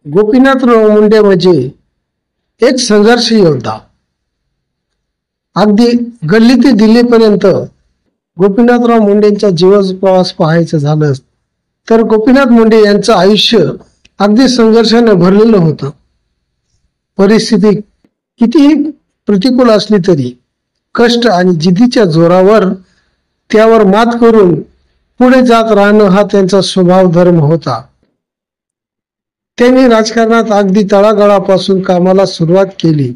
गोपीनाथराव मुंडे म्हणजे एक संघर्ष योद्धा. अगदी गल्ली ते दिल्लीपर्यंत गोपीनाथराव मुंडेंचा जीवन प्रवास पाहायचं झालं तर गोपीनाथ मुंडे यांचं आयुष्य अगदी संघर्षाने भरलेलं होतं. परिस्थिती कितीही प्रतिकूल असली तरी कष्ट आणि जिद्दीच्या जोरावर त्यावर मात करून पुढे जात राहणं हा त्यांचा स्वभाव धर्म होता. त्यांनी राजकारणात अगदी तळागाळापासून कामाला सुरुवात केली.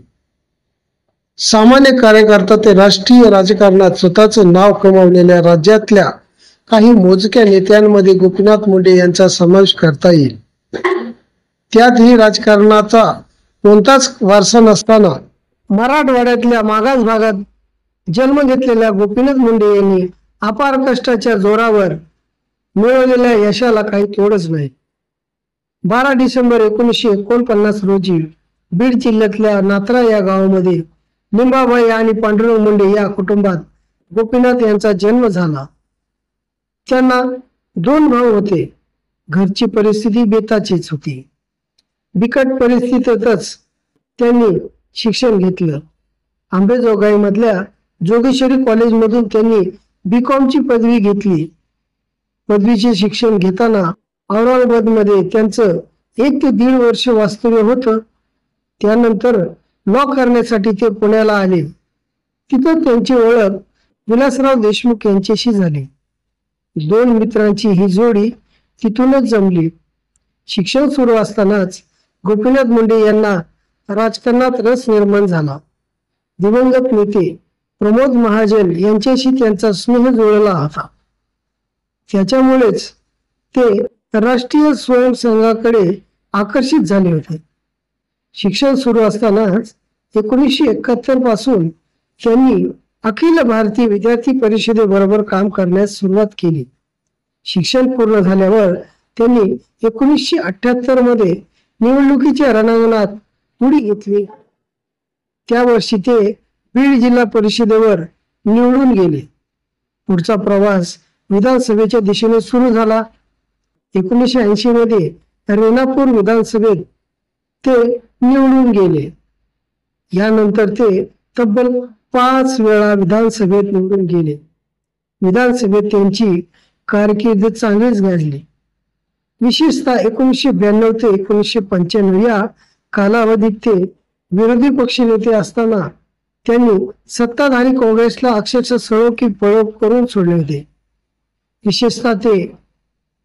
सामान्य कार्यकर्ता ते राष्ट्रीय राजकारणात स्वतःचं नाव कमावलेल्या राज्यातल्या काही मोजक्या नेत्यांमध्ये गोपीनाथ मुंडे यांचा समावेश करता येईल. त्यातही राजकारणाचा कोणताच वारसा नसताना मराठवाड्यातल्या मागास भागात जन्म घेतलेल्या गोपीनाथ मुंडे यांनी अपार कष्टाच्या जोरावर मिळवलेल्या यशाला काही तोडच नाही. 12 डिसेंबर 1949 रोजी बीड जिल्ह्यातल्या नात्रा या गावामध्ये लिंबाबाई आणि पांडुरंग मुंडे या कुटुंबात गोपीनाथ यांचा जन्म झाला. त्यांना 2 भाऊ होते. घरची परिस्थिती बेताचीच होती. बिकट परिस्थितीतच त्यांनी शिक्षण घेतलं. आंबेजोगाई मधल्या जोगेश्वरी कॉलेजमधून त्यांनी BCom ची पदवी घेतली. पदवीचे शिक्षण घेताना औरंगाबादमध्ये त्यांचं 1 ते 1.5 वर्ष वास्तव्य होतं. त्यानंतर लॉ करण्यासाठी ते पुण्याला आले. तिथं त्यांची ओळख विलासराव देशमुख यांच्याशी झाली. 2 मित्रांची ही जोडी तिथूनच जमली. शिक्षण सुरू असतानाच गोपीनाथ मुंडे यांना राजकारणात रस निर्माण झाला. दिवंगत नेते प्रमोद महाजन यांच्याशी त्यांचा स्नेह जुळला होता. त्याच्यामुळेच ते राष्ट्रीय स्वयंसेवकांकडे आकर्षित झाले होते. शिक्षण सुरू असतानाच 1971 पासून त्यांनी अखिल भारतीय विद्यार्थी परिषदेबरोबर काम करण्यास सुरुवात केली. शिक्षण पूर्ण झाल्यावर त्यांनी 1978 मध्ये निवडणुकीच्या रणांगणात उडी घेतली. त्या वर्षी ते बीड जिल्हा परिषदेवर निवडून गेले. पुढचा प्रवास विधानसभेच्या दिशेने सुरू झाला. 1980 मध्ये रेणापूर विधानसभेत ते निवडून गेले. यानंतर ते तब्बल 5 वेळा विधानसभेत निवडून गेले. विधानसभेत त्यांची कारकीर्द चांगलीच गाजली. विशेषतः 1992 ते 1995 या कालावधीत ते विरोधी पक्षनेते असताना त्यांनी सत्ताधारी काँग्रेसला अक्षरशः सळो की पळो करून सोडले होते. विशेषतः ते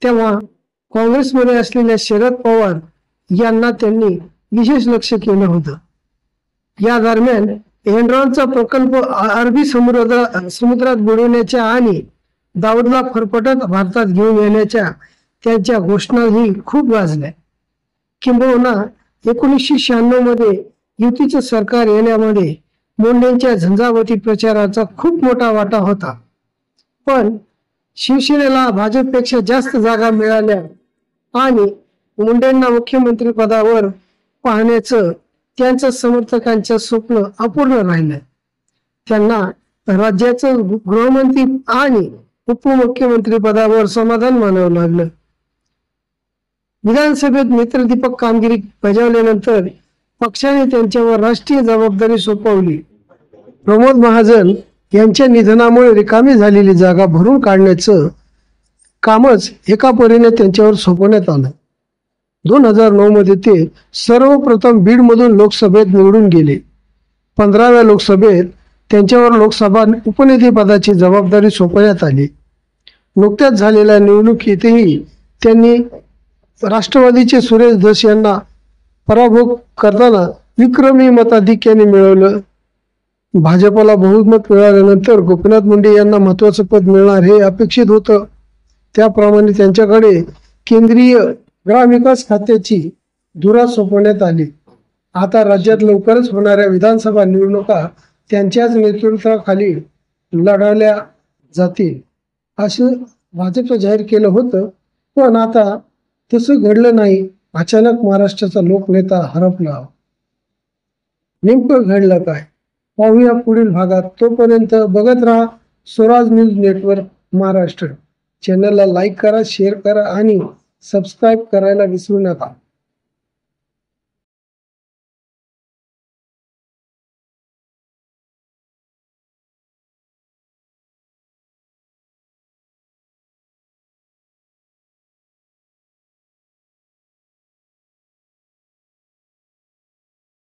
तेव्हा काँग्रेसमध्ये असलेल्या शरद पवार यांना त्यांनी विशेष लक्ष केलं होतं. या दरम्यान एनरॉनचा प्रकल्प अरबी समुद्रात बुडवण्याच्या आणि दाऊदला फरफटत भारतात घेऊन येण्याच्या त्यांच्या घोषणाही खूप गाजल्या. किंबहुना 1996 मध्ये युतीचं सरकार येण्यामध्ये मुंडेंच्या झंझावती प्रचाराचा खूप मोठा वाटा होता. पण शिवसेनेला भाजपपेक्षा जास्त जागा मिळाल्या आणि मुंडेंना मुख्यमंत्री पदावर पाहण्याचं त्यांच्या समर्थकांचं स्वप्न अपूर्ण राहिलं. त्यांना राज्याचं गृहमंत्री आणि उपमुख्यमंत्री पदावर समाधान मानावं लागलं. विधानसभेत नेत्रदीपक कामगिरी बजावल्यानंतर पक्षाने त्यांच्यावर राष्ट्रीय जबाबदारी सोपवली. प्रमोद महाजन यांच्या निधनामुळे रिकामी झालेली जागा भरून काढण्याचं कामच एका परीने त्यांच्यावर सोपवण्यात आलं. 2009 मध्ये ते सर्वप्रथम बीडमधून लोकसभेत निवडून गेले. 15व्या लोकसभेत त्यांच्यावर लोकसभा उपनेते पदाची जबाबदारी सोपवण्यात आली. नुकत्याच झालेल्या निवडणुकीतही त्यांनी राष्ट्रवादीचे सुरेश धस यांना पराभव करताना विक्रमी मताधिक्याने मिळवलं. भाजपला बहुमत मिळाल्यानंतर गोपीनाथ मुंडे यांना महत्वाचं पद मिळणार हे अपेक्षित होतं. त्याप्रमाणे त्यांच्याकडे केंद्रीय ग्रामविकास खात्याची धुरा सोपवण्यात आली. आता राज्यात लवकरच होणाऱ्या विधानसभा निवडणुका त्यांच्याच नेतृत्वाखाली लढवल्या जातील असं भाजपचं जाहीर केलं होतं. पण आता तसं घडलं नाही. अचानक महाराष्ट्राचा लोकनेता हरपला. नेमकं घडलं काय पाहूया पुढील भागात. तोपर्यंत बघत राहा स्वराज न्यूज नेटवर्क महाराष्ट्र. चॅनलला लाईक करा, शेअर करा आणि सबस्क्राईब करायला विसरू नका.